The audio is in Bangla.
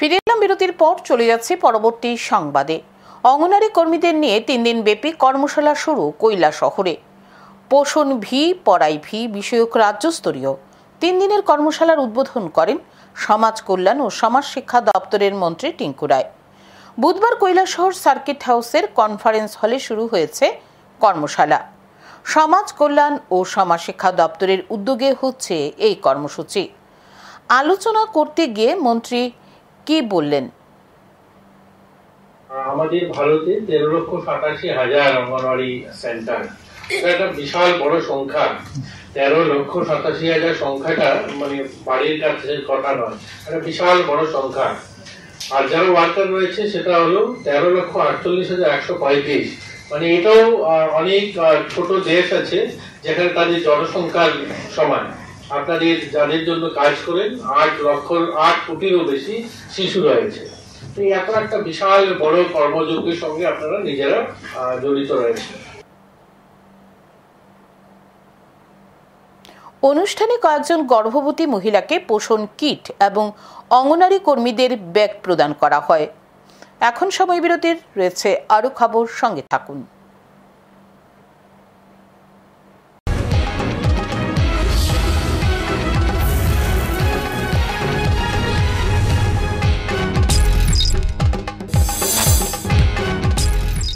ফিরে এলাম বিরতির পর, চলে যাচ্ছে পরবর্তী সংবাদে। অঙ্গনারী কর্মীদের নিয়ে 3 দিন ব্যাপী কর্মশালা শুরু কৈলাসহরে। পোষণ ভি পড়াই ভি বিষয়ক রাজ্যস্তরীয় 3 দিনের কর্মশালার উদ্বোধন করেন সমাজ কল্যাণ ও সমাজ শিক্ষা দপ্তরের মন্ত্রী টিঙ্কু রায়। বুধবার কৈলাসহর সার্কিট হাউসের কনফারেন্স হলে শুরু হয়েছে কর্মশালা। সমাজ কল্যাণ ও সমাজ শিক্ষা দপ্তরের উদ্যোগে হচ্ছে এই কর্মসূচি। আলোচনা করতে গিয়ে মন্ত্রী কি বললেন? আমাদের ভারতে 13,87,000 অঙ্গনওয়াড়ি সেন্টার, এটা একটা বিশাল বড় সংখ্যা। 13,87,000 সংখ্যাটা মানে বাড়ির কাছে কথা নয়, একটা বিশাল বড় সংখ্যা। আর যারা ওয়ার্কার রয়েছে সেটা হলো 13,48,135। মানে এটাও অনেক ছোট দেশ আছে যেখানে তাদের জনসংখ্যার সমান। আপনাদের যাদের জন্য কাজ করেন 8 কোটিরও বেশি শিশু রয়েছে। এত একটা বিশাল বড় কর্মযজ্ঞের সঙ্গে আপনারা নিজেরা জড়িত রয়েছে। অনুষ্ঠানে কয়েকজন গর্ভবতী মহিলাকে পোষণ কিট এবং অঙ্গনারী কর্মীদের ব্যাগ প্রদান করা হয়। এখন সময় বিরতির, রয়েছে আরো খবর, সঙ্গে থাকুন।